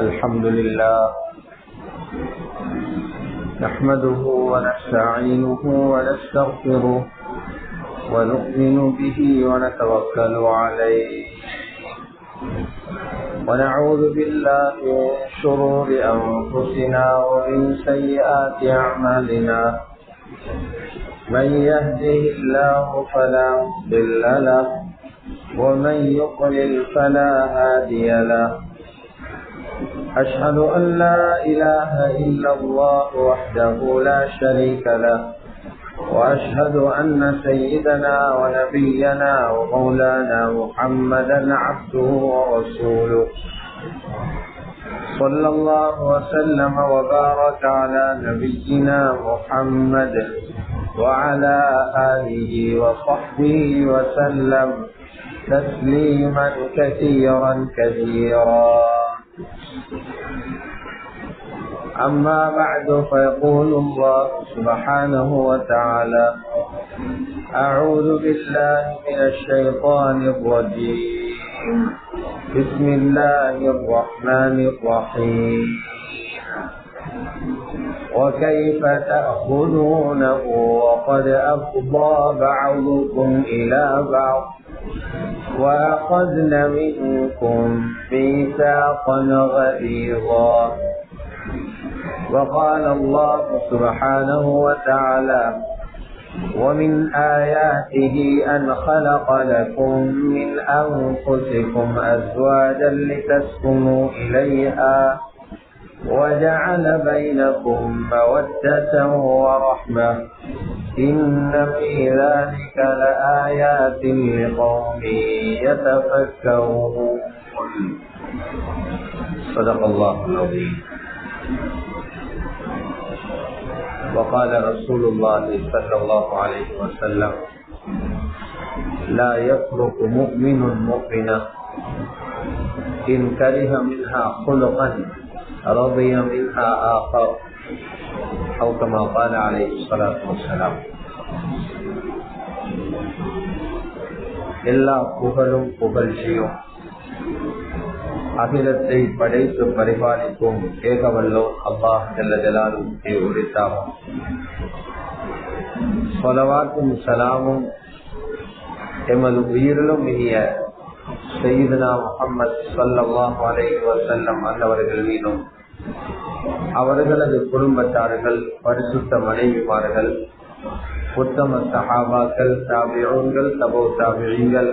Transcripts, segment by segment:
الحمد لله نحمده ونستعينه ونستغفره ونؤمن به ونتوكل عليه ونعوذ بالله من شرور أنفسنا ومن سيئات أعمالنا من يهده الله فلا مضل له ومن يضلل فلا هادي له أشهد أن لا إله إلا الله وحده لا شريك له وأشهد أن سيدنا ونبينا ومولانا محمدا عبده ورسوله صلى الله وسلم وبارك على نبينا محمد وعلى آله وصحبه وسلم تسليما كثيرا كثيرا. أما بعد فيقول الله سبحانه وتعالى: أعوذ بالله من الشيطان الرجيم بسم الله الرحمن الرحيم وكيف تأخذونه وقد أفضى بعضكم إلى بعض وأخذن منكم ميثاقا غليظا. وقال الله سبحانه وتعالى: ومن آياته أن خلق لكم من أنفسكم أزواجا لتسكنوا إليها وجعل بينكم مودة ورحمة إن في ذلك لآيات لقوم يتفكرون. صدق الله العظيم. وقال رسول الله صلى الله عليه وسلم: لا يفرق مؤمن مؤمنا إن كره منها خلقا رضي منها آخر أو كما قال عليه الصلاة والسلام. எல்லா புகழும் புகழ்ச்சியும் அகிலத்தை படைத்து பரிபாலிக்கும் ஏகவல்லோ அல்லாஹ் ஜல்ல ஜலாலுஹு உரித்தாகும். ஸலவாத்தும் ஸலாமும் எமது உயிரிலும் மிகிய சய்யிதுனா முஹம்மது ஸல்லல்லாஹு அலைஹி வஸல்லம் அன்னவர்கள் மீதும் அவர்களது குடும்பத்தார்கள், பரிசுத்த மனைவிமார்கள், உத்தம சஹாபாக்கள், தாபிஊன்கள், தபூ தாபிஈன்கள்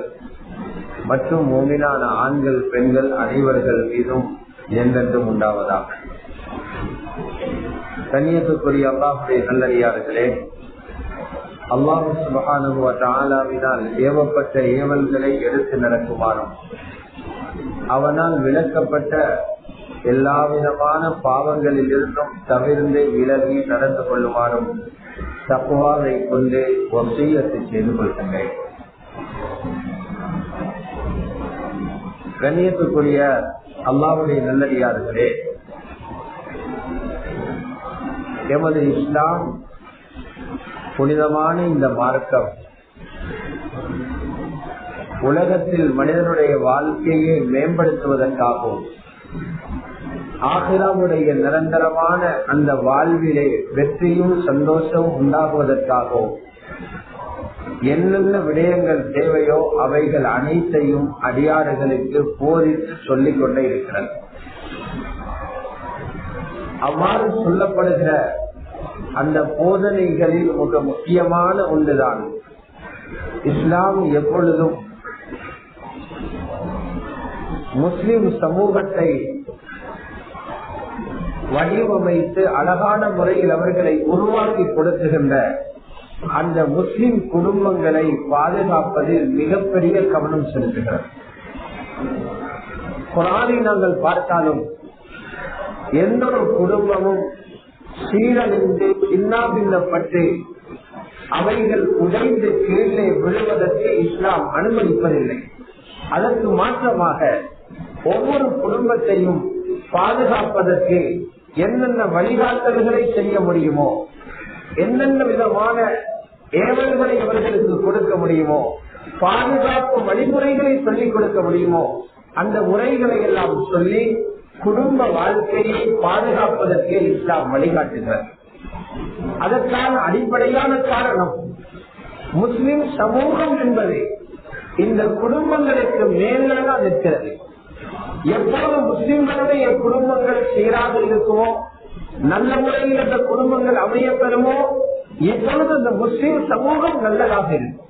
மற்றும் மூமினான ஆண்கள், பெண்கள் அனைவர்கள் மீதும் என்றென்றும் உண்டாவதாக. கண்ணியத்துக்குரிய அல்லாஹ்வுடைய நல்லடியார்களே, அல்லாஹ் சுப்ஹானஹு வ தஆலாவினால் ஏவப்பட்ட ஏவல்களை எடுத்து நடக்குமாறும் அவனால் விலக்கப்பட்ட எல்லா விதமான பாவங்களில் இருந்தும் தவிர்ந்து விலகி நடந்து கொள்ளுமாறும் தக்வாவை கொண்டு வசியத்தை செய்து கொள்கின்றேன். கண்ணியத்துக்குரிய அல்லாஹ்வுடைய நல்லடியார்களே, எமது இஸ்லாம் புனிதமான இந்த மார்க்கம் உலகத்தில் மனிதனுடைய வாழ்க்கையை மேம்படுத்துவதற்காகவும் ஆகிராவுடைய நிரந்தரமான அந்த வாழ்விலே வெற்றியும் சந்தோஷமும் உண்டாகுவதற்காகவும் என்னென்ன விடயங்கள் தேவையோ அவைகள் அனைத்தையும் அடியாறுகளுக்கு போதித்து சொல்லிக் கொண்டே இருக்கிறது. அவ்வாறு சொல்லப்படுகிற அந்த போதனைகளில் மிக முக்கியமான ஒன்றுதான் இஸ்லாம் எப்பொழுதும் முஸ்லிம் சமூகத்தை வடிவமைத்து அழகான முறையில் அவர்களை உருவாக்கி கொடுத்துகின்ற அந்த முஸ்லிம் குடும்பங்களை பாதுகாப்பதில் மிகப்பெரிய கவனம் செலுத்துகிறது. குர்ஆனை நாங்கள் பார்த்தாலும் எந்த ஒரு குடும்பமும் சீரழிந்து சின்னாபின்னப்பட்டு அவைகள் உடைந்து கீழே விழுவதற்கு இஸ்லாம் அனுமதிப்பதில்லை. அதற்கு மாற்றமாக ஒவ்வொரு குடும்பத்தையும் பாதுகாப்பதற்கு என்னென்ன வழிகாட்டல்களை செய்ய முடியுமோ, என்னென்ன விதமான ஏவல்களை அவர்களுக்கு கொடுக்க முடியுமோ, பாதுகாப்பு வழிமுறைகளை சொல்லிக் கொடுக்க முடியுமோ, அந்த முறைகளை எல்லாம் சொல்லி குடும்ப வாழ்க்கையை பாதுகாப்பதற்கு இஸ்லாம் வழிகாட்டுகிறது. அதற்கான அடிப்படையான காரணம் முஸ்லிம் சமூகம் என்பது இந்த குடும்பங்களுக்கு மேல்தான் இருக்கிறது. எப்போது முஸ்லிம்களுடைய குடும்பங்கள் சீராக இருக்குமோ, நல்ல முறையில் அந்த குடும்பங்கள் அமைய பெறுமோ, எப்பொழுது இந்த முஸ்லிம் சமூகம் நல்லதாக இருக்கும்.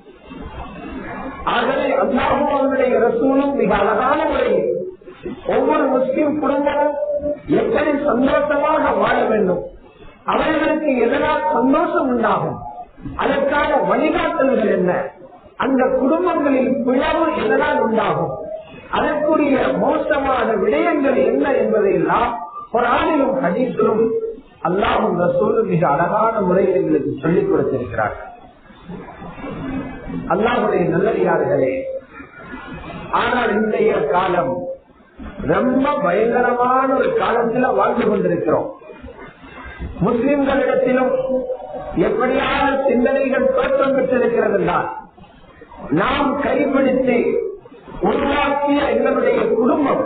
ஆகவே அல்லாஹ்வும் அவருடைய ரசூலும் மிக அழகான முறையில் ஒவ்வொரு முஸ்லிம் குடும்பமும் எப்படி சந்தோஷமாக வாழ வேண்டும், அவர்களுக்கு எதனால் சந்தோஷம் உண்டாகும், அதற்கான வழிகாட்டல்கள் என்ன, அந்த குடும்பங்களில் பிளவு எதனால் உண்டாகும், அதற்குரிய மோசமான விடயங்கள் என்ன என்பதையெல்லாம் குர்ஆனிலும் ஹதீஸிலும் அல்லாஹ்வும் ரசூலும் மிக அழகான முறையில் எங்களுக்கு சொல்லிக் கொடுத்திருக்கிறார்கள். அல்லாஹ்வுடைய நல்லடியார்களே, ஆனால் இன்றைய காலம் ரொம்ப பயங்கரமான ஒரு காலத்துல வாழ்ந்து கொண்டிருக்கிறோம். முஸ்லிம்களிடத்திலும் எப்படியான சிந்தனைகள் தோற்றம் பெற்றிருக்கிறது என்றால், நாம் கைப்பிடித்து உருவாக்கிய எங்களுடைய குடும்பம்,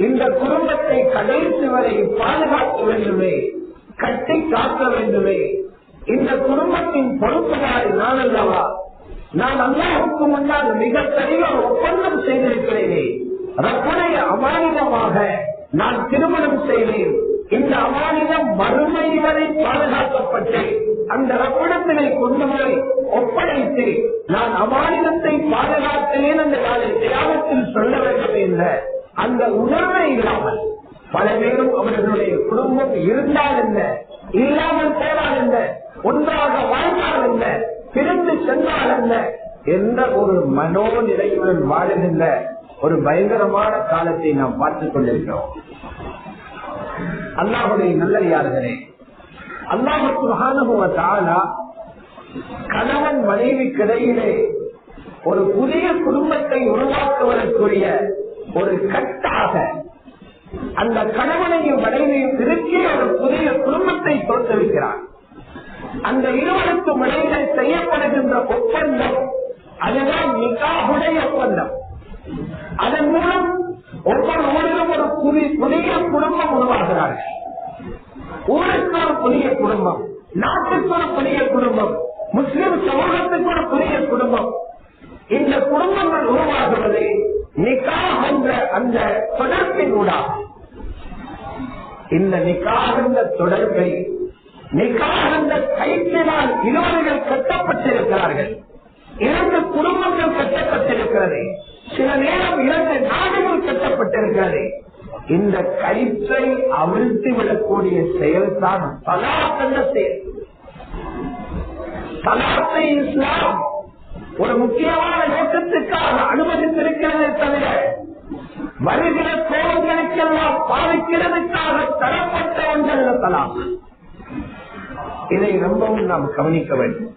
இந்த குடும்பத்தை கடைசி வரை பாதுகாக்க வேண்டுமே, கட்டி காக்க வேண்டுமே, இந்த குடும்பத்தின் பொறுப்புதாரி நான் அல்லவா, நான் அல்லாஹ்வுக்கு முன்னால் மிக தெளிவாக ஒப்பந்தம் செய்திருக்கிறேனே, ரப்புடைய அமானிதமாக நான் திருமணம் செய்தேன், இந்த அமானிதம் மறுமை வரை பாதுகாக்கப்பட்டு அந்த ரப்பிடத்தினை கொண்டு போய் ஒப்படைத்து நான் அமானிதத்தை பாதுகாத்தேன் அந்த தியாகத்தில் சொல்ல வேண்டும் என்ற அந்த உணர்வை இல்லாமல் பல பேரும் அவர்களுடைய குடும்பம் இருந்தால் என்ன, இல்லாமல் போனால் என்ன, ஒன்றாக வாழ்ந்தால் என்ன, பிரிந்து சென்றால் என்ன என்ற ஒரு மனோநிலையுடன் வாழுகின்ற ஒரு பயங்கரமான காலத்தை நாம் பார்த்துக் கொண்டிருக்கிறோம். அல்லாஹ்வுடைய நல்லடியார்களே, அல்லாஹ் சுப்ஹானஹு வ தஆலா கணவன் மனைவிக்கிடையிலே ஒரு புதிய குடும்பத்தை உருவாக்குவதற்குரிய ஒரு கட்டாக அந்த கணவனையும் மனைவியும் திருக்கி ஒரு புதிய குடும்பத்தை தோற்றுவிக்கிறார். அந்த இருவருக்கும் இடையிலே செய்யப்படுகின்ற ஒப்பந்தம் அதுதான் நிகாஹுடைய ஒப்பந்தம். அதன் மூலம் ஒவ்வொரு ஊரிலும் ஒரு புதிய குடும்பம் உருவாகிறார்கள். ஊருக்கு ஒரு புதிய குடும்பம், நாட்டுக்கு ஒரு புதிய குடும்பம், முஸ்லிம் சமூகத்துக்கு ஒரு புதிய குடும்பம். இந்த குடும்பங்கள் உருவாகுவது நிகாஹ் என்ற அந்த தொடர்பின் ஊடாகும். இந்த நிகாஹ் என்ற தொடர்பை, நிகாஹ் என்ற கைத்தினால் இருவர்கள் கட்டப்பட்டிருக்கிறார்கள். 2 குடும்பங்கள் கட்டப்பட்டிருக்கிறது. சில நேரம் 2 நாடுகள் கட்டப்பட்டிருக்கிறது. இந்த கயிற்றை அவிழ்த்து விடக்கூடிய செயல்தான் தலாக் என்ற செயல். தலாக்கை இஸ்லாம் ஒரு முக்கியமான நோக்கத்துக்காக அனுமதித்திருக்கிறதே தவிர வருகிற கோபங்களுக்கெல்லாம் பாதிக்கிறதுக்காக தரப்பட்ட ஒன்றல்ல தலாக். இதை ரொம்பவும் நாம் கவனிக்க வேண்டும்.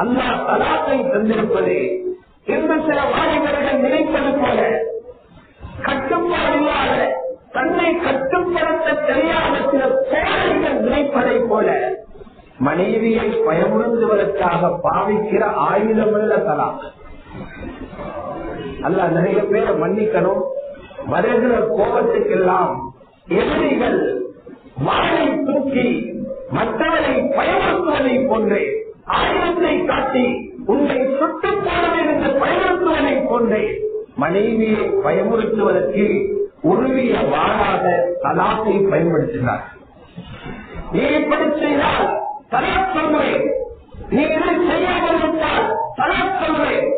அல்லாஹ் தலாக்கை தந்திருப்பது என்று சில வாலிபர்கள் நினைப்பது போல கட்டுப்பாடில்லாத, தன்னை கட்டுப்படுத்த தெரியாத சில கோழைகள் நினைப்பதை போல மனைவியை பயமுறுத்துவதற்காக பாவிக்கிற ஆயுதமுள்ள தலாக். அல்லாஹ் நிறைய பேரை மன்னிக்கணும். வருகிற கோபத்துக்கெல்லாம் எதிரிகள் வாழை தூக்கி மற்றவரை பயமுறுத்துவதை போன்று ஆயுதத்தை காட்டி உன்னை சுட்டு போடுவேன் என்று பயமுறுத்துவதை போன்று மனைவியை பயமுறுத்துவதற்கு உருவிய வாழாக தலாக்கை பயன்படுத்தினார். நீ இப்படி செய்தால் தலாக் சொல்வேன், நீ இதை செய்யாமல் விட்டால் தலாக் சொல்வேன்,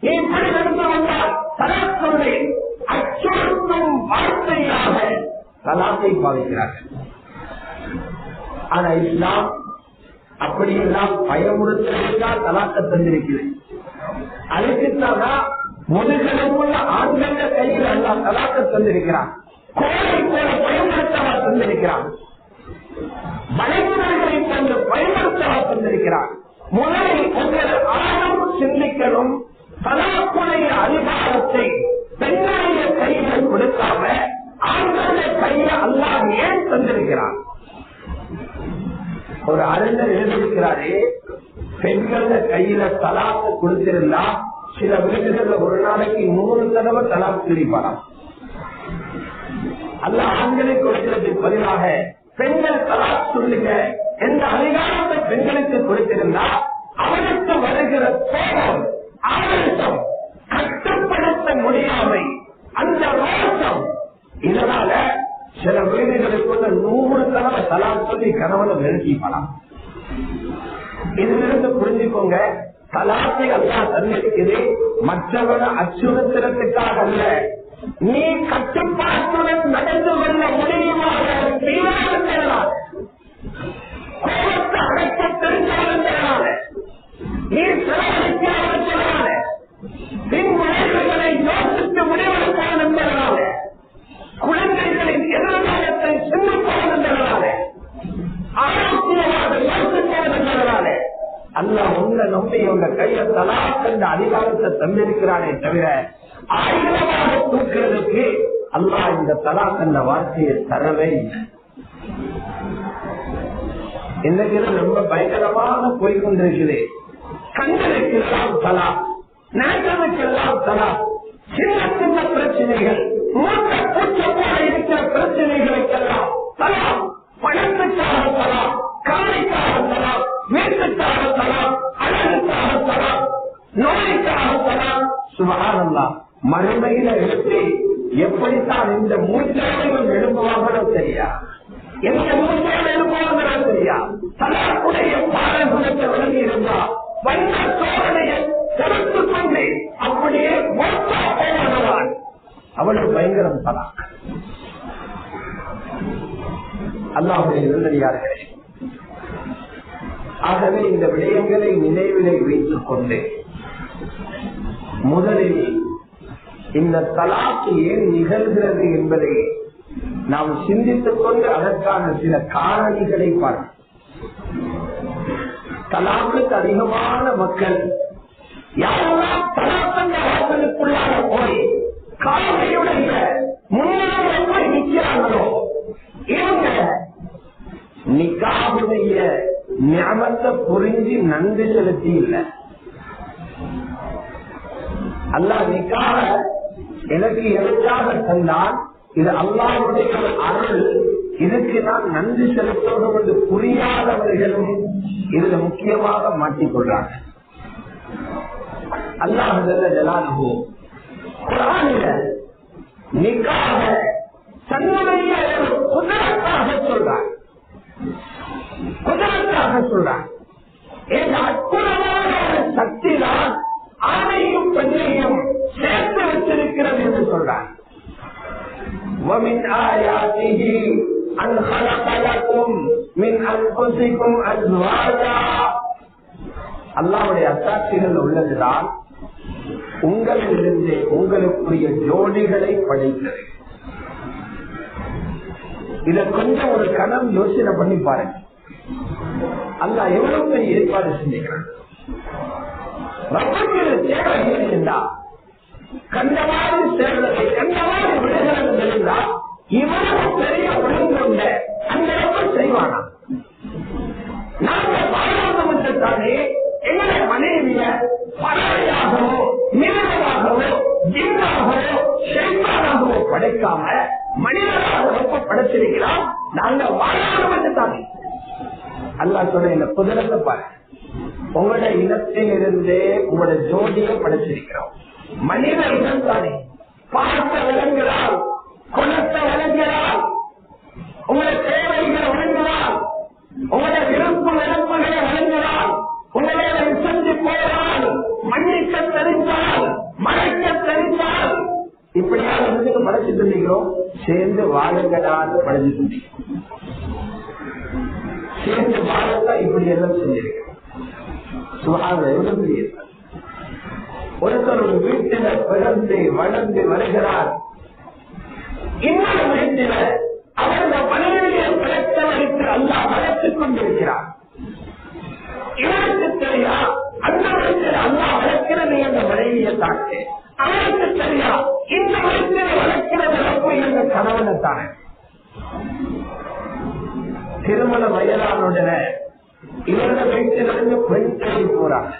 நீ இப்படி நடந்து வந்தால் தலாக் சொல்வேன், அச்சுறுத்தும் வார்த்தையாக தலாக்கை பாவிக்கிறார்கள். ஆனா இஸ்லாம் அப்படியெல்லாம் பயமுறுத்தல் தலாக்க தந்திருக்கிறது. அதுக்குத்தானா முதுகெலும்புள்ள ஆண்கள கையில் எல்லாம் தலாக்க தந்திருக்கிறான். கோழை போல பயன்படுத்தவா தந்திருக்கிறான். வளைமுறைகளை கொண்டு பயன்படுத்தவா தந்திருக்கிறான். முதலில் உங்கள் ஆழம் சிந்திக்கணும். தலாக்குடைய அதிகாரத்தை பெண்களுடைய கையில் கொடுக்காம ஆண்களுடைய கையில அல்லாஹ் ஏன் தந்திருக்கிறான்? ஒரு அறிஞர் எழுதியிருக்கிறாரே, பெண்கள கையில தலாக்கு கொடுத்திருந்தா சில வீடுகள்ல ஒரு நாளைக்கு 100 தடவை தலாக்கு பிரிப்பாராம். அல்ல ஆண்களை கொடுக்கிறதுக்கு பதிலாக பெண்கள் தலாக் சொல்லுங்க என்ற அதிகாரத்தை பெண்களுக்கு கொடுத்திருந்தா அவனுக்கு வருகிற கோபம், ஆவேசம், கட்டுப்படுத்த முடியாமை, அந்த ரோஷம், இதனால சில வீடுகளுக்குள்ள 100 தடவை தலாக் சொல்லி கணவனை நிறுத்திப்பலாம். இதிலிருந்து புரிஞ்சுக்கோங்க, தலாக்கை அல்லாஹ் தந்திருக்கிறது மற்றவனை அச்சுறுத்துறதுக்காக அல்ல. நீ கட்டுப்பாட்டுடன் நடந்து கொள்ள முடியுமாக கோபத்தை அடைக்க தெரிஞ்சவனால நீ செலவழிக்காத பின் விளைவுகளை யோசித்து முடிவெடுப்பான் என்பதனால குழந்தைகளின் எதிர்காலத்தை சிந்திப்பான் என்பதனால ஆரோக்கியமாக யோசிப்பான் என்பதனால அல்லாஹ் உங்களை நம்பி உங்க கையில தலாக் என்ற அதிகாரத்தை தந்திருக்கிறானே தவிர ஆயுதமாக தூக்குறதுக்கு அல்லாஹ் இந்த தலாக் என்ற வார்த்தையை தரவே இல்லை. இன்னைக்கு ரொம்ப பயங்கரமாக போய்கொண்டிருக்குது. கண்களுக்கெல்லாம் தலாக், நேற்றத்துக்கெல்லாம் தலாக், சின்ன சின்ன பிரச்சனைகள், மூத்த பூச்சமாக இருக்கிற பிரச்சனைகளுக்கெல்லாம் தலாக், பணத்துக்காக தலாக், காலைக்காக தலாக், வீட்டுக்காக தலாக், அழகுக்காக தலாக், நோய்க்காக தலாக். சுபஹானல்லாஹ், மறுமையில எடுத்து எப்படித்தான் இந்த மூச்சாலைகள் எழுப்புவாங்களோ தெரியா, எந்த மூச்சாலை எழுப்புவாங்களோ தெரியா, தலாக்குடைய பாரகுணத்தை விளங்கி இருந்தா வந்த சோதனையை கொடுத்துக் கொண்டு அப்படியே போவான். அவ்வளவு பயங்கரம் தலாக். அல்லாஹ்வுடைய நல்லடியார்களே, ஆகவே இந்த விடயங்களை நினைவிலே வைத்துக் கொண்டு முதலில் இந்த தலாக்கு ஏன் நிகழ்கிறது என்பதை நாம் சிந்தித்துக் கொண்டு அதற்கான சில காரணிகளை பார்க்க. தலாக்குக்கு அதிகமான மக்கள் யாரெல்லாம் தலாக்கந்த வாசலுக்குள்ளாக போய் காலையுடைய முன்னேற போய் நிற்கிறார்களோ இவங்க நிக்காவுடைய ஞாபகத்தை புரிஞ்சு நன்றி செலுத்தி இல்லை. அல்லாஹ் நிக்காக எனக்கு எதற்காக தந்தான், இது அல்லாஹ்வுடைய அருள், இதுக்கு நான் நன்றி செலுத்தணும் என்று புரியாதவர்களும் இதுல முக்கியமாக மாட்டிக்கொள்றாங்க. அல்லாஹ் ஜலாலுஹு குர்ஆனில நிக்காக தன்னுடைய குதரத்தாக சொல்றார், குதரத்தாக சொல்றார். இந்த அற்புதமான சக்தி தான் ஆணையும் பெண்ணையும் சேர்த்து வச்சிருக்கிறது என்று சொல்றார். وَمِنْ آيَاتِهِ أَنْ خَلَقَ لَكُمْ مِنْ أَنْفُسِكُمْ أَزْوَاجًا. அல்லாஹ்வுடைய அத்தாட்சிகள் உள்ளதுதான் உங்களிலிருந்து உங்களுக்குரிய ஜோடிகளை படைத்தது. இத கொஞ்சம் ஒரு கணம் யோசனை பண்ணி பாருங்க. அல்லாஹ் எவ்வளவு பெரிய ஏற்பாடு செஞ்சுக்கிறான். தேவைகள் இருந்தா கண்டவாறு சேர்ந்ததை கண்டவாறு விடுகிறது இருந்தா இவ்வளவு பெரிய உணர்வுள்ள அந்த செய்வானா? நாங்கள் வாழாதம் என்றாலே எங்களை மனைவிய பறவையாகவோ மிருகமாகவோ ஜின்னாகவோ ஷைத்தானாகவோ படைக்காம மனிதராக ரொம்ப படைச்சிருக்கிறோம். நாங்கள் வாழாதம் என்று தானே அல்லாஹ் சொல்ற இந்த குதிரத்தை பாரு. உங்களோட இனத்தில் இருந்தே உங்களோட ஜோடியை படைச்சிருக்கிறோம். மனித இனம் தானே பார்த்த விளங்குகிறார், குணத்தை விளங்குகிறார், உங்களோட தேவைகளை விளங்குகிறார், உங்களோட விருப்பு விருப்புகளை விளங்குகிறார், உங்களை விசந்து போகிறார், மன்னிக்க தெரிந்தால் மறைக்க தெரிந்தால் இப்படியாக வந்து படைச்சு தந்திக்கிறோம். சேர்ந்து வாழுங்களான்னு படைச்சு தந்திக்கிறோம். சேர்ந்து வாழத்தான் இப்படி எல்லாம் செஞ்சிருக்கிறோம். ஒருத்தர் ஒரு வீட்டில பிறந்து வளர்ந்து வருகிறார், இன்னொரு வீட்டில அவரது மனைவியை பிறக்க வைத்து அல்லாஹ் வளர்த்துக் கொண்டிருக்கிறார். இவருக்கு தெரியா அந்த வீட்டில் அல்லாஹ் வளர்க்கிறது என்ற மனைவியை தாக்கு, அவருக்கு தெரியா இந்த வீட்டில் வளர்க்கிறது என்ற கணவனை தானே. திருமண வயதானுடன இவரது வீட்டிலிருந்து பெண் தேடி போறாங்க.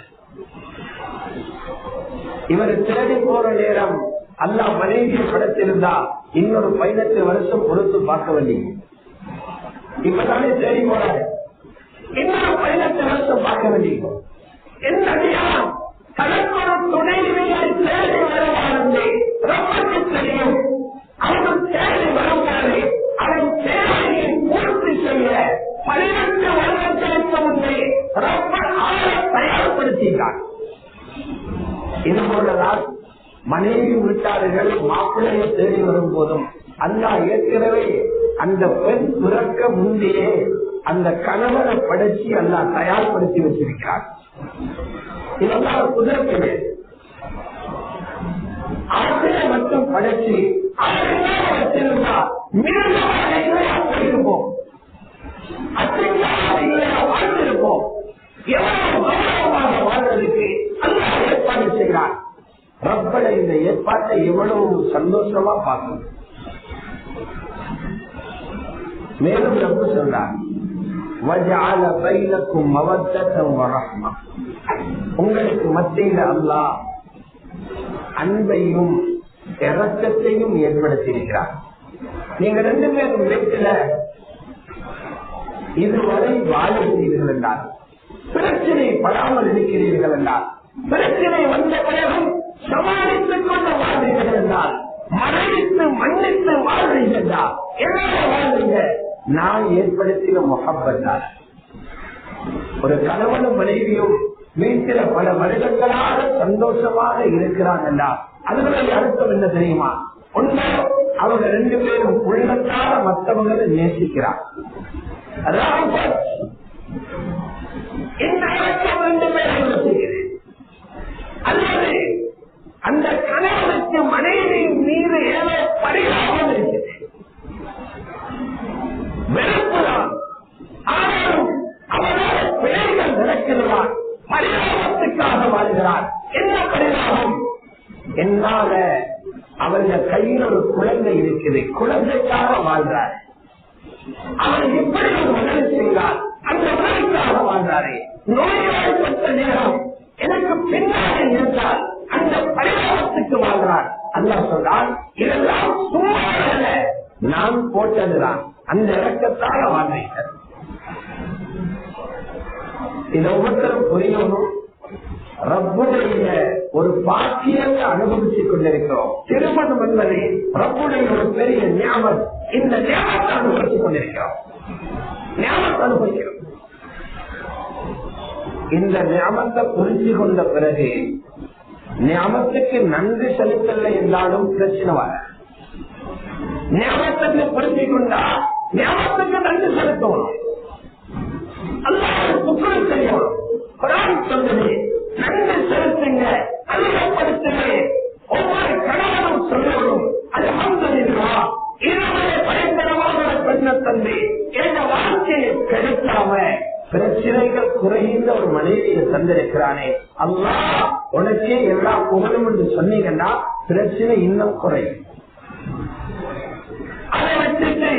இவர் தேடி போற நேரம் அல்லாஹ் மனைவியை படைத்திருந்தா இன்னொரு 18 வருஷம் பொறுத்து பார்க்க வேண்டியது. இப்பதானே தேடி போறாரு, இன்னொரு 18 வருஷம் பார்க்க வேண்டியது. என்னையா தனக்கு ஒரு துணைவியை தேடி வருவாரு ரொம்ப தெரியும். அவன் தேடி வருவாரு, அவன் தேவையை பூர்த்தி செய்ய 12 வருடங்களுக்கு முன்னே ரொம்ப ஆளை தயார்படுத்தினார். இது போலதான் மனைவி வீட்டாளர்கள் மாப்பிள்ளையை தேடி வரும் போதும் அல்லாஹ் ஏற்கனவே அந்த பெண் பிறக்க முந்தையே அந்த கணவனை படைச்சி அல்லாஹ் தயார்படுத்தி வச்சிருக்கிறார். இதெல்லாம் குதிரத்திலே ஆசையை மட்டும் படைச்சி வச்சிருந்தா மிருகமாக வாழ்ந்திருப்போம். எவ்வளவு கௌரவமாக வாழ்வதற்கு அல்லாஹ் ஏற்பாடு செய்கிறார். ரப்பட இந்த ஏற்பாட்டை எவ்வளவு சந்தோஷமா பார்க்கணும். மேலும் ரப்பு சொல்றார், உங்களுக்கு மத்தியில் அல்லாஹ் அன்பையும் இரக்கத்தையும் ஏற்படுத்தியிருக்கிறார். நீங்க 2 பேரும் வீட்டில இதுவரை வாழ்கிறீர்கள் என்றால், பிரச்சனை படாமல் இருக்கிறீர்கள் என்றால், பிரச்சனை வந்த பிறகும் சமாளித்துக் கொண்டு வாழ்றீர்கள் என்றால், மறைத்து மன்னித்து வாழ்றீர்கள் என்றால், எவ்வளவு வாழ்றீங்க? நான் ஏற்படுத்தின முகப்பத்தால். ஒரு கணவனும் மனைவியும் வீட்டில பல வருடங்களாக சந்தோஷமாக இருக்கிறாங்க என்றால் அதனுடைய அர்த்தம் என்ன தெரியுமா? ஒன்று, அவங்க 2 பேரும் உள்ளத்தால மற்றவங்களை நேசிக்கிறார். அதாவது இந்த அர்த்தம் 2 பேரும் செய்கிறேன். அல்லது அந்த கணவனுக்கு மனைவியின் மீது ஏதோ பரிகாரம் இருக்கிறது, வெறுப்புதான். ஆனாலும் அவரோட பிழைகள் நடக்கிறார், பரிகாரத்துக்காக வாழ்கிறார். என்ன பரிகாரம்? என்னால அவர்கள் கையில் ஒரு குழந்தை இருக்குது, குழந்தைக்காக வாழ்றார். அவர் எப்படி ஒரு உதவி செய்தார், அந்த உதவிக்காக வாழ்றாரு. நோய்வாய்ப்பட்ட நேரம் எனக்கு பின்னாடி இருந்தால் அந்த பரிகாரத்துக்கு வாழ்கிறார். அல்லாஹ் சொல்றார், இதெல்லாம் சும்மா அல்ல, நான் போட்டதுதான். அந்த இறக்கத்தால வாழ்றீர்கள். இதை ஒவ்வொருத்தரும் புரியணும். ரப்புடைய ஒரு பாக்கியத்தை அனுபவித்துக் கொண்டிருக்கிறோம். திருமணம் என்பது ரப்புடைய ஒரு பெரிய ஞாபகம். இந்த ஞாபகத்தை அனுபவித்துக் கொண்டிருக்கிறோம். ஞாபகத்தை அனுபவிக்கிறோம். இந்த ஞாபகத்தை புரிஞ்சு கொண்ட பிறகு ஞாபகத்துக்கு நன்றி செலுத்தலை என்றாலும் பிரச்சனை வர. ஞாபகத்துக்கு புரிஞ்சு கொண்டா ஞாபகத்துக்கு நன்றி செலுத்தணும். அல்லாஹ் சுக்ர் செய்யணும். குர்ஆன் சொல்லுது, நன்றி செலுத்துங்க, அதிகப்படுத்துங்க. ஒவ்வொரு கணவனும் சொல்லணும், அல்ஹம்துலில்லாஹ், என்னுடைய பயங்கரமான பெண்ண தந்தை என்ற வாழ்க்கையை கெடுக்காம பிரச்சனைகள் குறைந்த ஒரு மனைவியை தந்திருக்கிறானே, அல்லாஹ் உனக்கே எல்லா புகழும் என்று சொன்னீங்கன்னா பிரச்சனை இன்னும் குறையும். அதை வச்சுட்டு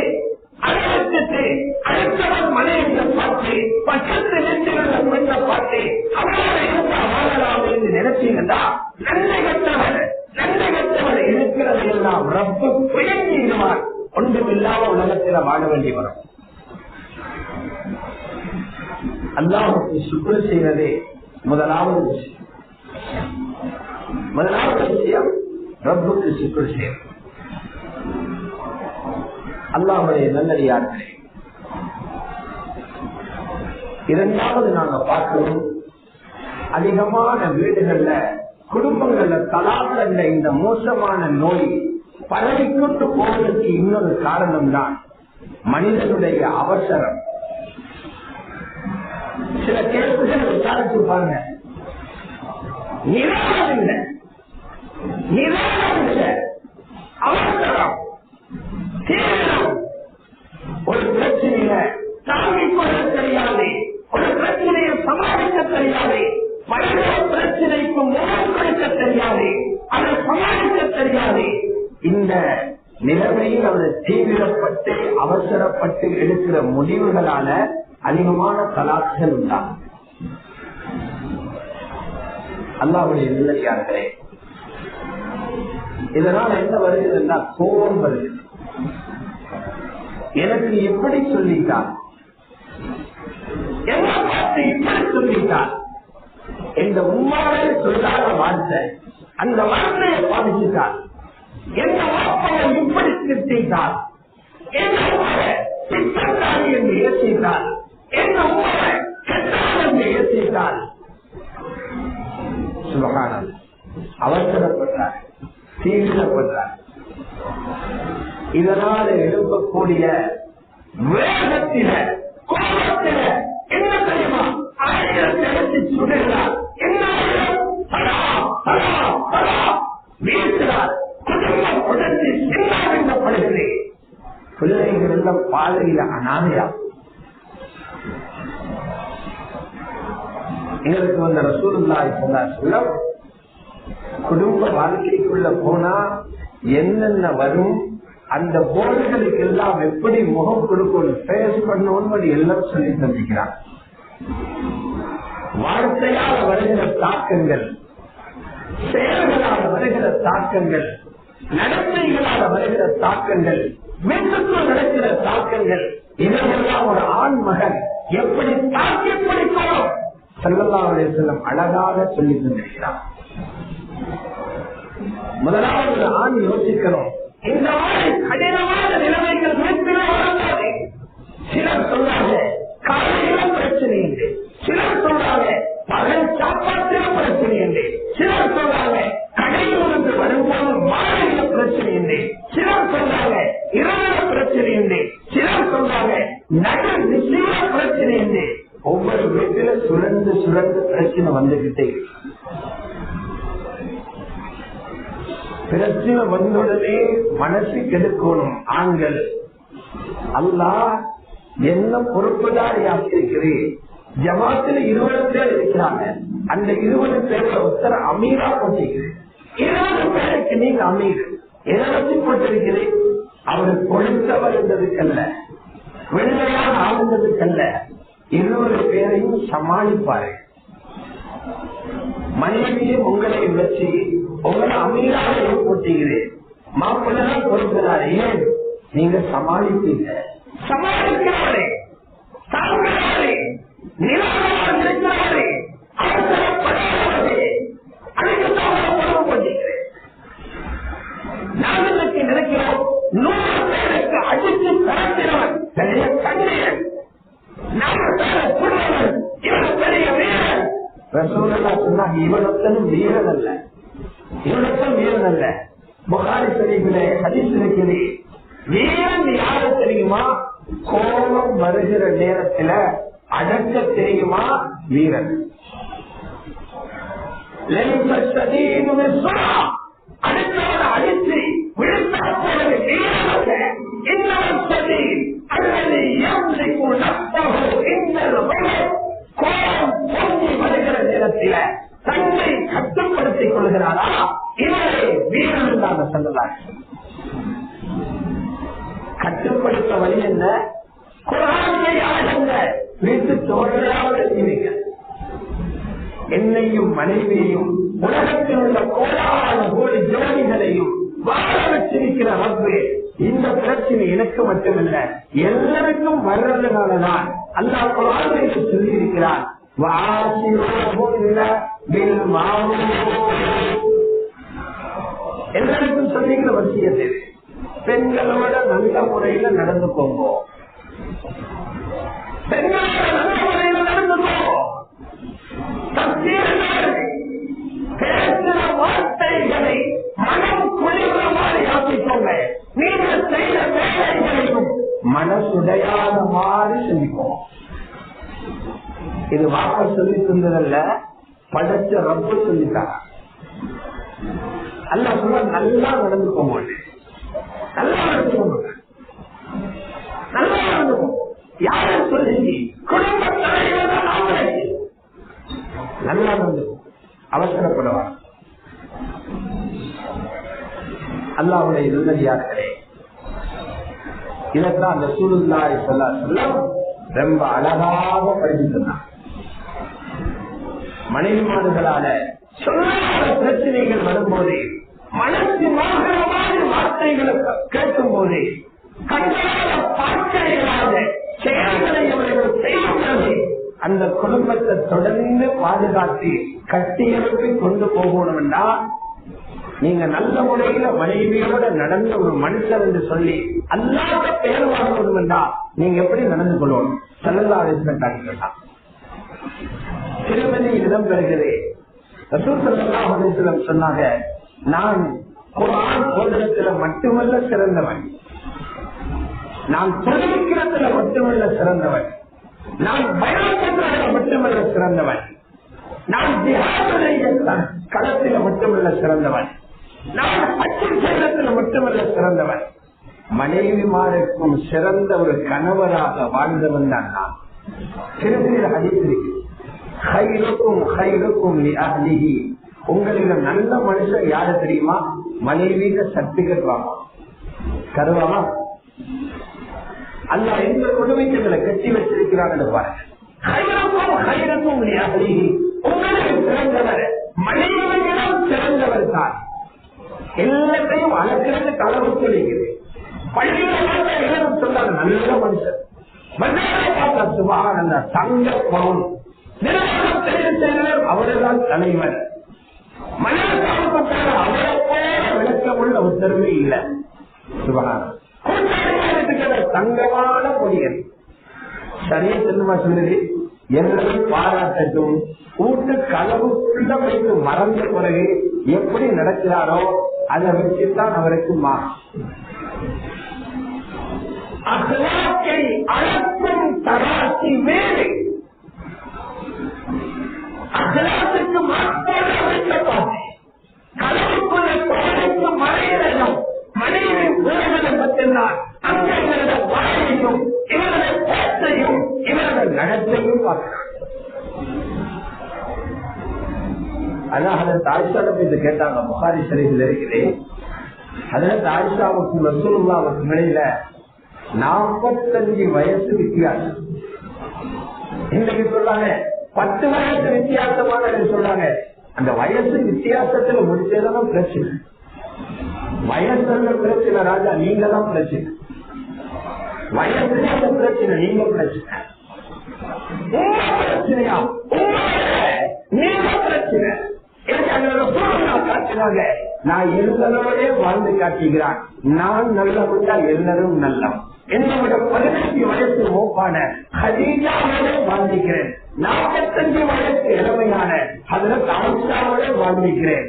அடுத்தவன் மனைவியை பார்த்து பக்கத்து வீட்டுகளை பெண்ணை பார்த்து அவரோட இருந்தா வாழலாம் என்று நினைச்சீங்கன்னா நன்மை கட்டவர் இருக்கிறது எல்லாம் ரப்பு புயங்கிடுவார். ஒன்றுமில்லாம உலகத்தில் வாழ வேண்டி வரும். அல்லாஹ்வுக்கு சுக்ர் செய்வதே முதலாவது விஷயம். ரப்புக்கு சுக்ர் செய்வது. அல்லாஹ்வுடைய நல்லடியார்களே, இரண்டாவது நாங்க பார்க்கிறோம், அதிகமான வீடுகள்ல குடும்பங்கள்ல தலாக் என்ற இந்த மோசமான நோய் பரவிக்கொண்டு போவதற்கு இன்னொரு காரணம் தான் மனிதனுடைய அவசரம். சில கேள்விகள் விசாரிச்சு பாருங்க, நிதானம் இல்லை, அவசரம், தீவிரம். ஒரு பிரச்சனையில தாங்கிக் கொள்ள தெரியாது, ஒரு பிரச்சனையை சமாளிக்க தெரியாது, மனித பிரச்சனைக்கு முகம் கொடுக்க தெரியாது, அதை சமாளிக்க தெரியாது. இந்த நிலைமையில் அவர் தீவிரப்பட்டு அவசரப்பட்டு எடுக்கிற முடிவுகளால அதிகமான தலாக்குகள் உண்டாகும். அல்லாஹ்வுடைய நல்லடியார்களே, இதனால் என்ன வருகிறதுன்னா கோபம் வருகிறது. எனக்கு எப்படி சொல்லிட்டார், என்ன பார்த்து இப்படி சொல்லிட்டார், இந்த உண்மையை சொல்லாத வார்த்தை, அந்த வார்த்தையை பாதிச்சுட்டார், என்ன வார்த்தையை இப்படி திருத்திட்டார், என்ன சித்தாரி என்று ஏற்றிட்டார், என்ன உண்மை கெட்டார் என்று ஏற்றிட்டார். சுபஹானல்லாஹ், அவசரப்பட்டார், தீவிரப்பட்டார். இதனால் எழுப்பக்கூடிய வேகத்தில கோபத்தில என்ன தெரியுமா, 1000 சுடுகிறார், என்ன வீசுகிறார், குடும்பம் உடனே சின்னாவிடப்படுகிறேன். பிள்ளைகள் எல்லாம் பாதையில அனாதையா. எங்களுக்கு வந்த ரசூலுல்லாஹி ஸல்லல்லாஹு அலைஹி வஸல்லம் குடும்ப வாழ்க்கைக்குள்ள போனா என்னென்ன வரும், அந்த போர்டுகளுக்கு எல்லாம் எப்படி முகம் கொடுக்கணும், பேஸ் பண்ணணும் எல்லாம் சொல்லி தந்திக்கிறார். வார்த்தையால் வருகிற தாக்கங்கள், செயல்களால் வருகிற தாக்கங்கள், நடத்தைகளால் வருகிற தாக்கங்கள், வீட்டுக்குள் நடக்கிற தாக்கங்கள், இதெல்லாம் ஒரு ஆண் மகன் எப்படி தாக்கி பிடிக்கணும் ஸல்லல்லாஹு அலைஹி வஸல்லம் அழகாக சொல்லி தந்திருக்கிறார். முதலாவது ஆண் யோசிக்கணும், இந்த மாதிரி கடினமான நிலைமைகள் வீட்டில் வரும்போது சிலர் சொல்றாங்க காலையிலும் பிரச்சனை இல்லை, சிலர் சொல்றாங்க பகல் சாப்பாட்டிலும் பிரச்சனை இல்லை, சிலர் சொல்றாங்க கடையிலிருந்து வரும்போது மாலையில பிரச்சனை இல்லை, சிலர் சொல்றாங்க இரவு பிரச்சனை இல்லை, சிலர் சொல்றாங்க நடு நிச்சய பிரச்சனை இல்லை. ஒவ்வொரு வீட்டில சுழந்து சுழந்து பிரச்சனை வந்துகிட்டே இருக்கு. பிரச்சனை வந்தவுடனே மனசு கெடுக்கணும் ஆண்கள். அல்லாஹ் என்ன பொறுப்புதாரி ஆக்கியிருக்கிறேன். ஜமாத்தில் 20 பேர் இருக்கிறாங்க, அந்த 20 பேர்ல ஒருத்தர் அமீரா போட்டிருக்கிறேன். 20 பேருக்கு நீங்க அமீர் எதை வச்சு போட்டிருக்கிறேன்? அவர் கொடுத்தவர் என்பதுக்கல்ல, வெள்ளையாக ஆழ்ந்ததுக்கல்ல, 20 பேரையும் சமாளிப்பாரு. மனைவியும் உங்களை வச்சு உங்களை அமீராக போட்டுகிறேன், மாப்பிள்ளை பொறுக்கிறாரு. ஏன் நீங்க சமாளிப்பீங்க? சமாளிக்கிறாரே, தாங்கிறாரே, நிலவரமாக இருக்கிறாரே, அவசரப்படுகிறாரே, அதுக்குத்தான் உணவு பண்ணிக்கிறேன். நாங்களுக்கு நினைக்கிறோம் 100 பேருக்கு அடித்து பறக்கிறார் பெரிய கண்ணீர், இவன் பெரிய வீரன். ரசூலுல்லாஹ் சொன்னாங்க, இவனொத்தனும் வீரன் அல்ல, இவனொத்தன் வீரன் அல்ல. புகாரி ஷரீஃபிலே ஹதீஸ் இருக்குது, வீரன் யாரு தெரியுமா? கோபம் வருகிற நேரத்துல அடக்க தெரியுமா வீரன். அடுத்தவரை அடித்து விழுத்தால் வீரன் இன்னொரு சதி அல்லது கோபம் பொங்கி வருகிற நேரத்தில தன்னை கட்டுப்படுத்திக் கொள்கிறாரா? இவரை வீரன் தான் சொல்லலாம். கட்டுப்படுத்த வழி என்ன? குர்ஆனை ஆளுங்க, வீட்டு தோழராக இருக்க. என்னையும் மனைவியையும் உலகத்தில் உள்ள கோடான கோடி ஜோதிகளையும் வாழ வச்சிருக்கிற ரப்பு, இந்த பிரச்சனை எனக்கு மட்டுமல்ல எல்லாருக்கும் வர்றதுனாலதான் அல்லாஹ் குர்ஆனில் சொல்லி இருக்கிறார், எல்லாருக்கும் சொல்லிக்கிற வசியத்தை பெண்களோட நல்ல முறையில நடந்து போவோம், பெண்களோட நல்ல முறையில நடந்து போவோம். பேசுகிற வார்த்தைகளை மனம் குளிர்ற மாதிரி ஆக்கிக்கோங்க. நீங்கள் செய்த வேலைகளையும் மனசுடையாத மாதிரி செஞ்சுக்கோங்க. இது வாக்க சொல்லி தந்ததல்ல, படைச்ச ரப்பு சொல்லிட்டாங்க. அல்ல சொல்ல நல்லா நடந்துக்கோங்க, நல்லா நடந்துக்கோங்க, நல்லா நடந்துக்கோங்க. யாரும் சொல்லி குடும்ப தலைவர் நல்லா நடந்துக்கும், அவசரப்படுவார். அல்லாஹ்வுடைய நல்லடியார்களே, இதைத்தான் அந்த ரசூலுல்லாஹி ஸல்லல்லாஹு அலைஹி வஸல்லம் ரொம்ப அழகாக படித்து சொன்னார். மனைவிமார்களால சொல்லாத பிரச்சனைகள் வரும்போது மனசு நோகரமான வார்த்தைகளை கேட்கும் போது கண்களால பார்க்க இயலாத செயல்களை அவர்கள் செய்யும்போது அந்த குடும்பத்தை தொடர்ந்து பாதுகாத்து கட்டியெழுப்பி கொண்டு போகணும்னா நீங்க நல்ல முறையில மனைவியோட நடந்த ஒரு மனுஷன் என்று சொல்லி அல்லாத பெயர் வாங்கணும்னா நீங்க எப்படி நடந்து கொள்ளணும் செல்லலாம். திருமதி இடம் பெறுகிறது. ரசூல் ஸல்லல்லாஹு அலைஹி வஸல்லம் சொன்னாங்க, நான் குர்ஆன் ஓதுறதுல மட்டுமல்ல சிறந்தவன், நான் தொழுகிறதுல மட்டுமல்ல சிறந்தவன், நான் பயான் பண்றதுல மட்டுமல்ல சிறந்தவன், நான் ஜிஹாதுடைய களத்தில மட்டுமல்ல சிறந்தவன், நான் பச்சை சேலத்துல மட்டுமல்ல சிறந்தவன், மனைவிமாருக்கும் சிறந்த ஒரு கணவராக வாழ்ந்தவன் தான் நான். திருமதியில் ஹதீஸ் உங்களிடம் நல்ல மனுஷன் யாரு தெரியுமா? மனைவியில சர்டிபிகேட் வாங்க தருவாமா? அல்ல எந்த குடும்பங்களை கட்டி வச்சிருக்கிறான்னு பாருங்க. உங்களுக்கு சிறந்தவர் மனைவியிடம் சிறந்தவர் தான். எல்லாத்தையும் அழைக்கிறது களவு சொல்லிக்கிறது. பள்ளியில் சொன்னாங்க நல்ல மனுஷன், பார்த்தா சுபான் அந்த தங்க பவுன் அவர்தான் தலைவர். மனிதப்பட்டால் அவரை போல விளக்கமுள்ள உத்தரவு இல்லை. சுபான் தங்கமான பொடியன் சரியா செல்லுமா சொல்லுது. எல்லாரும் பாராட்டட்டும். கூட்டு களவுக்குள்ள வைத்து மறந்த பிறகு எப்படி நடக்கிறாரோ அதை வச்சுதான் அவருக்கு அகலாக்கை அழைக்கும் தராசி வேறு அகலாத்துக்கு மாற்றாக வைக்கப்பட்டு களவுக்குள்ள தோழைக்கு மறையிடணும். மனைவி உறவுகளை மட்டும்தான் அங்க இவரது வாழையும் இவரது பேச்சையும் இவரது நடத்தையும் பார்க்கிறார். அதான் தாய்ஷாவுக்கு கேட்டாங்க, புகாரி ஷரீஃபில் இருக்குது. அதுல தாய்ஷாவுக்கும் ரசூலுல்லாஹ்வுக்கும் இடையில 45 வயசு வித்தியாசம். இன்னைக்கு சொல்றாங்க 10 வயசு வித்தியாசமான சொல்றாங்க. அந்த வயசு வித்தியாசத்துல முடிச்சதும் பிரச்சனை. வயசுல பிரச்சனை ராஜா, நீங்க தான் பிரச்சனை. வயசுல பிரச்சனை, நீங்க பிரச்சனை. பிரச்சனையா நீங்க பிரச்சனை. காட்டுறாங்க, நான் எல்லாரோட வாழ்ந்து காட்டுகிறான். நான் நல்லவங்க, எல்லாரும் நல்லவன். என்னோட 15 வயசு மூப்பான ஹதீஜாவோட வாழ்ந்துக்கிறேன். 45 வயசு இளமையான அதுல தாழ்ச்சாவோட வாழ்ந்துக்கிறேன்.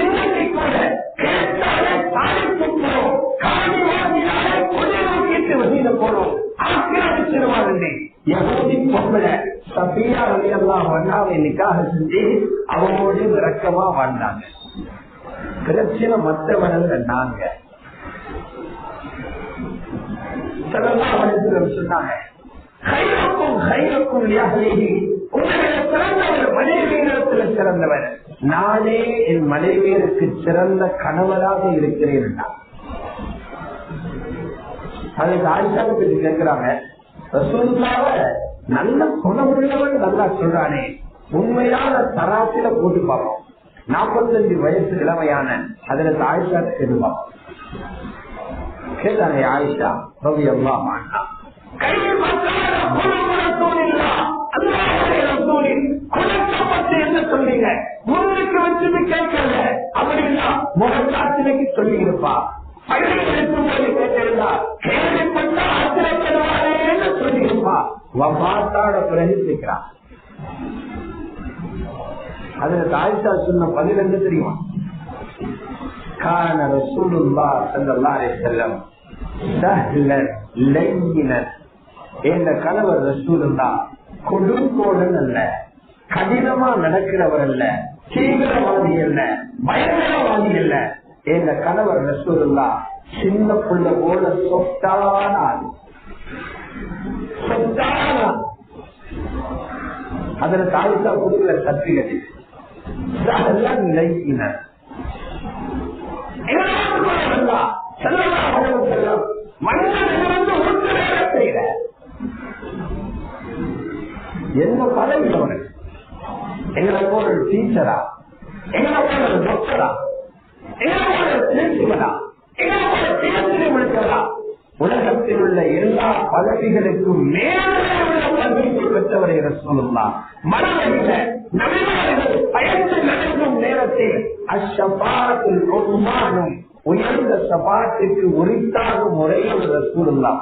இன்னைக்கு கூட கேட்டாலே தாழ்த்துக்கிறோம், காணிவாதியாக கொஞ்சம் கேட்டு வசீல போனோம், ஆக்கிரமிச்சிருவாங்க. யஹூதி பொம்பளை சஃபியா ரலியல்லாஹு அன்ஹாவை நிக்காஹ் செஞ்சு அவங்களோட இரக்கமா வாழ்ந்தாங்க. பிரச்சனை மற்றவங்க நாங்க சொன்னாங்க, மனைவியிடத்துல சிறந்தவர், நானே என் மனைவியருக்கு சிறந்த கணவராக இருக்கிறேன். அதுக்கு ஆயிஷாவுக்கு கேட்கிறாங்க, நல்ல குணமுள்ளவன் நல்லா சொல்றானே, உண்மையான தராசில போட்டு பார்ப்போம். 45 வயசு இளமையான அதுல ஆயிஷா எதிர்பார்ப்போம். கேட்டாங்க ஆயிஷா ரலியல்லாஹு அன்ஹா, என்ன சொல்றீங்க? முன்னுக்கு வச்சு கேட்கல, அப்படின்னா முகத்தாட்சிக்கு சொல்லி இருப்பா. கேள்விப்பட்டா ஆச்சரியப்படுவாரேன்னு சொல்லியிருப்பா. வபாத்தாட பிறகு கேட்கிறான். அதுல ஆயிஷா சொன்ன பதில் என்ன தெரியுமா? கான ரசூலுல்லாஹ் ஸல்லல்லாஹு அலைஹி வஸல்லம் சஹ்லன் லையினன். என்ற கணவர் ரசூலுல்லாஹ் கொடுங்கோடன் அல்ல, கடினமா நடக்கிறவர் அல்ல, தீவிரவாதி அல்ல, பயங்கரவாதி அல்ல. என்ற கணவர் ரசூலுல்லாஹ் சின்ன புள்ள போல சொத்தான ஆள். அதுல ஆயிஷா கொடுக்கல சர்டிபிகேட். சஹ்லன் லையினன் என்ன பதவி அவனுக்கு? எங்களை போற டீச்சரா, எங்களை டாக்டரா, எங்களை பேசுவதா, எங்களை பேசி முடிக்கிறதா? உலகத்தில் உள்ள எல்லா பதவிகளுக்கும் மேலான பதவியை பெற்றவரை ரசூலுல்லாஹ். மனதில் நபிமார்கள் பயந்து நடக்கும் நேரத்தில் அஷ்ஷபாத்துல் உஸ்மானும் உயர்ந்த ஷபாத்துக்கு உரித்தாகும் முறையில் ரசூலுல்லாஹ்.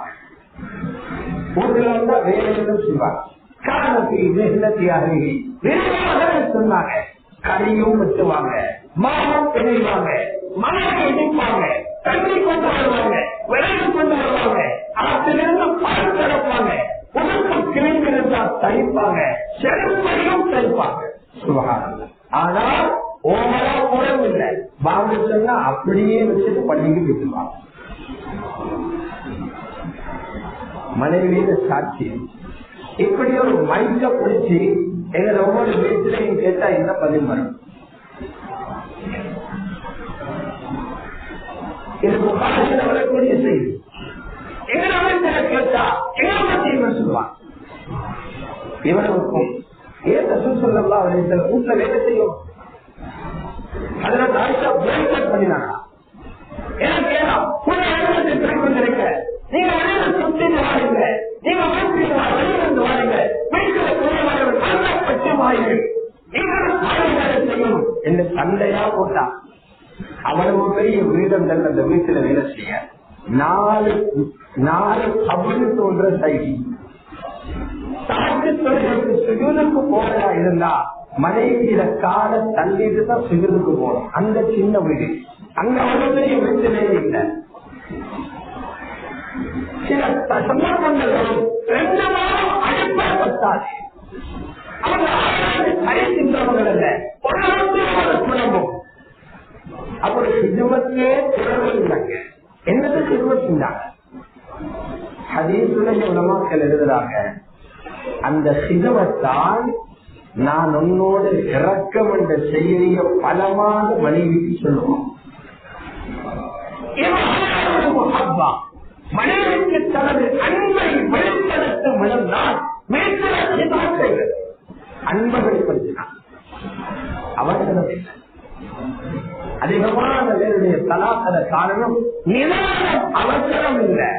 ஊரில் வந்தா வேற எதுவும் செய்வார். காரணத்தில் மெஹ்னத்தியாக விரைவாக சொன்னாங்க. கறியும் வெட்டுவாங்க, மாவும் பிணைவாங்க, மலையை இடிப்பாங்க, தண்ணி கொண்டு வருவாங்க, விளைவு கொண்டு வருவாங்க, ஆற்றிலிருந்து பால் திறப்பாங்க, உடம்பு கிழிந்திருந்தா தரிப்பாங்க, செருப்பையும் தரிப்பாங்க. சுபஹானல்லாஹ். ஆனால் ஓவரா உறவு இல்லை. வாங்க சொன்னா அப்படியே வச்சுட்டு பள்ளிக்கு விட்டுவாங்க. மனைவியில சாட்சி இப்படி ஒரு மைக்க பிடிச்சி எங்க ஒவ்வொரு வீட்டிலையும் கேட்டா என்ன பதில் வரும்? இதுக்கு பாடத்தில் வரக்கூடிய செய்தி எங்களை கேட்டா எங்களை செய்வன் சொல்லுவான். இவனுக்கும் ஏன் ரசூல் ஸல்லல்லாஹு அலைஹி வஸல்லம் வீட்டுல வேலை செய்யும். அதுல ஆயிஷா பிரேக் பண்ணினாங்க. எனக்கு கொண்டிருக்க நீங்க சுத்தி வாருங்க, நீங்க வெளியிலிருந்து வாருங்க, என்ன சண்டையா போட்டா அவனுக்கு பெரிய வீடங்கள் அந்த வீட்டுல வேலை செய்ய 4 கபடி தோன்ற சைடி சுஜூதுக்கு போறதா இருந்தா மனைவியில கால தள்ளிட்டு தான் சுஜூதுக்கு போகணும். அந்த சின்ன வீடு அங்க அவ்வளவு பெரிய வீட்டிலே இல்லை. சில சந்தர்ப்பங்கள் 2 மாதம் அழைப்பட்டாது. அவங்க அழைக்கின்றவர்கள் அல்ல, குடும்பம். அப்படி சிதுமத்தே திறமை இல்லைங்க. என்னது சிதுமத்தின்றாங்க? ஹதீஸுடைய உலமாக்கள் எழுதுறாங்க, அந்த சிதுமத்தால் நான் உன்னோடு இறக்கம் என்ற செய்திய பலமான மனைவிக்கு சொல்லுவோம். மனைவிக்கு தனது அன்பை வெளிப்படுத்தும் இழந்தால் அன்பை வெளிப்படுத்தினார். அவர்களும் அதிகமான பேருடைய தலாக்கத காரணம் நிதானம். அவசரம் இல்லை,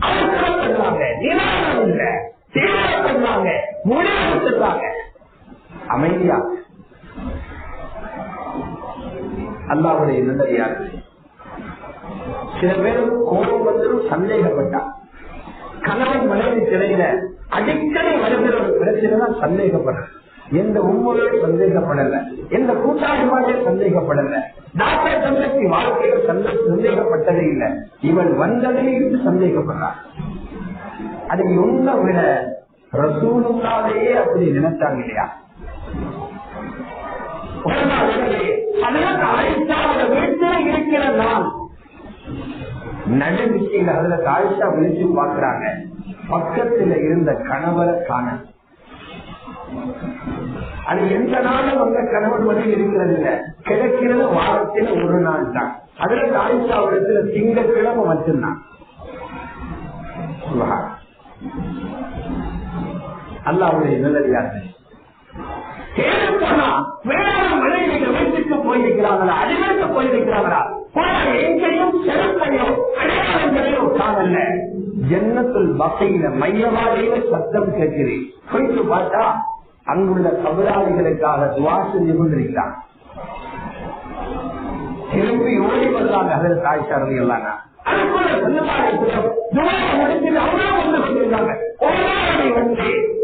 அவசரப்படுறாங்க, நிதானம் இல்லை, தேவைப்படுறாங்க, முடிவெடுத்துறாங்க, அமைதியா. அல்லாஹ்வுடைய நல்லடியார்கள் சில பேரும் கோபம் வந்ததும் சந்தேகப்பட்டார். கணவன் மனைவி கிடையில அடிக்கடி வருகிற ஒரு பிரச்சனை தான் சந்தேகப்படுற. எந்த உண்மையோட சந்தேகப்படல, எந்த கூட்டாளிமாரே சந்தேகப்படல, டாக்டர் தந்தைக்கு வாழ்க்கையில் சந்தேகப்பட்டதே இல்லை. இவன் வந்ததிலே இருந்து சந்தேகப்படுறான். அதை உண்மை விட ரசூலுல்லாஹ்வையே அப்படி நினைச்சாங்க இல்லையா? வீட்டில் இருக்கிற நான் நடுவிக்கையில் அதுல ஆயிஷா விழிச்சு பார்க்கிறாங்க. பக்கத்துல இருந்த கணவரை காண, அது எந்த நாளும் அந்த கணவன் வந்து இருக்கிறது இல்ல, கிடைக்கிறது வாரத்தில் ஒரு நாள் தான். அதுல ஆயிஷா இடத்துல திங்கட்கிழமை மட்டும்தான். அல்லாஹ்வுடைய நல்லடியார்கள் மனைவிகள் வீட்டுக்கு போயிருக்கிறாங்களா, அடிமைக்கு போயிருக்கிறாங்களா, எங்கேயும் செலுத்தையோ அடையாளங்களையோ காணல. ஜன்னத்துல் பக்கையில மையவாதியில சத்தம் கேட்கிறேன். போயிட்டு பார்த்தா அங்குள்ள கபராளிகளுக்காக துவா செஞ்சு கொண்டிருக்கிறான். திரும்பி ஓடி வந்தாங்க. அதில் தாய்ச்சாரதி எல்லாம்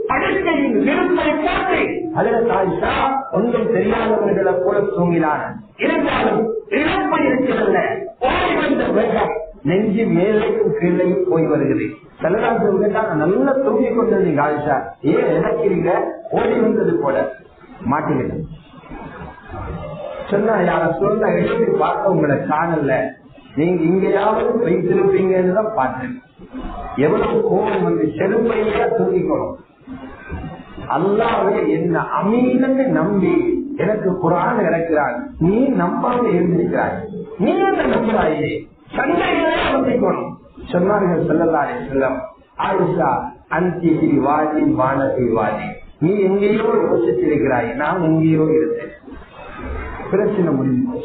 படுக்கையின் விருப்பை போட்டு அதில் தாய்ஷா ஒன்றும் தெரியாதவர்களை போல தூங்கினார். இருந்தாலும் இழப்பை இருக்கிறது. ஓடி வந்த வேகம் நெஞ்சு மேலையும் கீழையும் போய் வருகிறது. செல்லதாசன் கேட்டா நல்லா தூங்கிக் கொண்டிருந்தீங்க ஆயிஷா, ஏன் இழக்கிறீங்க? ஓடி வந்தது போல மாட்டீங்க சொன்னா, யார சொல்ல எழுதி பார்க்க உங்களை காணல, நீங்க இங்கேயாவது வைத்திருப்பீங்கன்னு தான் பார்த்தேன். எவ்வளவு கோபம் வந்து செருப்பையா தூங்கிக்கணும். அல்லாஹ்வே என்ன அமீனன்னு நம்பி எனக்கு குர்ஆன் இறக்கிறான், நீ நம்பாம இருந்திருக்கிறாய், நீ என்ன நம்புறாயே? சண்டைகளே நம்பிக்கணும் சொன்னார்கள் ஸல்லல்லாஹு அலைஹி வஸல்லம். ஆயிஷா அன்தி ஃபீ வாதி வானதி வாதி, நீ எங்கேயோ யோசிச்சிருக்கிறாய், நான் எங்கேயோ இருந்தேன். பிரச்சனை முடிஞ்சு.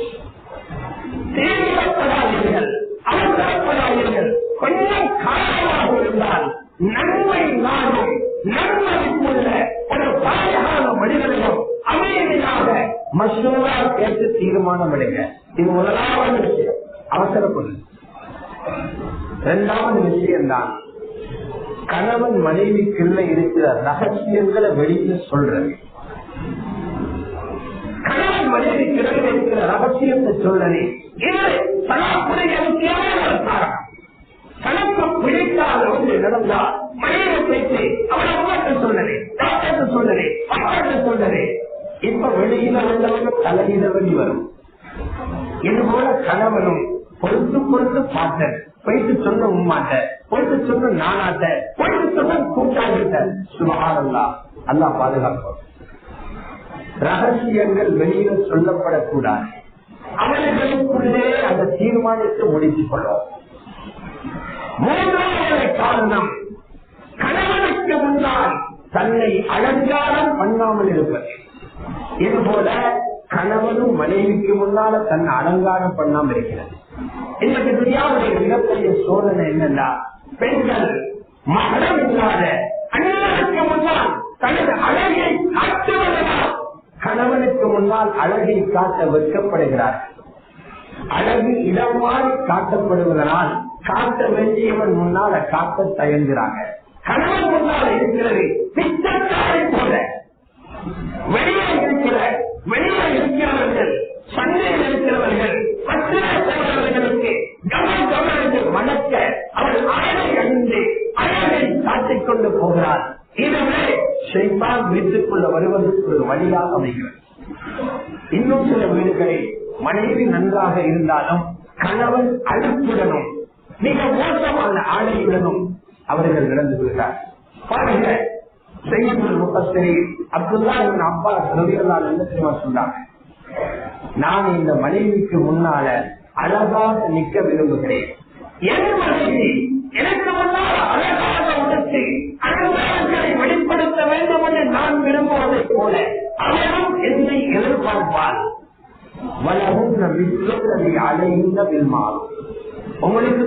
தீவிரப்படாதீர்கள், அவசரப்படாதீர்கள். கொஞ்சம் காரணமாக இருந்தால் நன்மை நாடும் நன்மைக்குள்ள ஒரு பாதுகான மனிதர்களும் அமைதியாக மசூரா கேட்டு தீர்மானம் எடுங்க. இது முதலாவது விஷயம், அவசரப்படு. இரண்டாவது விஷயம்தான் கணவன் மனைவிக்குள்ள இருக்கிற ரகசியங்களை வெளியே சொல்றது. கணவன் மனைவிக்குள்ள இருக்கிற ரகசியத்தை சொல்றது இது தனக்குடைய முக்கியமான காரணம். தனக்கு பிடிக்காத ஒன்று நடந்தால் மனைவி பேசி அவன் அம்மாட்ட சொன்னது, டாக்டர் சொன்னது, அப்பாட்ட சொன்னது. இப்ப வெளியில வந்தவங்க தலையில வெளி வரும். இது போல கணவனும் பொறுத்து பொறுத்து பார்த்தேன், போயிட்டு சொன்ன உம்மாட்ட, போயிட்டு சொன்ன நானாட்ட, போயிட்டு சொன்ன கூட்டாளிட்ட. சுபஹானல்லாஹ், அல்லாஹ் பாதுகாப்போம். ரகசியங்கள் வெளியில சொல்லப்படக்கூடாது. அவர்களுக்குள்ளே அந்த தீர்மானத்தை முடித்துக் கொள்ளும். மூன்றாவது காரணம் கணவனுக்கு முன்னால் தன்னை அலங்காரம் பண்ணாமல் இருப்பது. இதுபோல கணவனும் மனைவிக்கு முன்னால தன்னை அலங்காரம் பண்ணாமல் இருக்கிறது. இன்னைக்கு துனியாவுடைய மிகப்பெரிய சோதனை என்னன்னா, பெண்கள் மகனம் இல்லாத அண்ணனுக்கு முன்னால் தனது அழகை காட்டுவதனால் கணவனுக்கு முன்னால் அழகை காட்ட வெட்கப்படுகிறார். அழகு இடமாறி காட்டப்படுவதனால் காட்ட வேண்டியவன் முன்னால காட்ட தயங்குறாங்க. கணவன் முன்னால் இருக்கிறது பிச்சைக்காரை போல. வெளியே இருக்கிறவர்கள், சந்தையில் இருக்கிறவர்கள், பத்திரவர்களுக்கு கவனம் மணக்க அவர் அழகை அணிந்து அழகை காட்டிக் கொண்டு போகிறார். இதுவே ஷைத்தான் வீட்டுக்குள்ள வருவதற்கு ஒரு வழியாக அமைகிறது. இன்னும் சில வீடுகளில் மனைவி நன்றாக இருந்தாலும் கணவன் அழுப்புடனும் மிக மோசமான ஆடையுடனும் அவர்கள் நடந்து கொள்கிறார். பாருங்க, செய்யுள் முப்பத்தரி அப்துல்லா அப்பா ரலியல்லாஹு அன்ஹு என்ன சொன்னாங்க, நான் இந்த மனைவிக்கு முன்னால அழகாக நிற்க விரும்புகிறேன். என் மனைவி எனக்கு முன்னால் அழகாக உணர்த்தி அழகாக வெளிப்படுத்த வேண்டும் என்று நான் விரும்புவதை போல அவரும் என்னை எதிர்பார்ப்பார். வலவும் அலைந்த வில்மால் உங்களுக்கு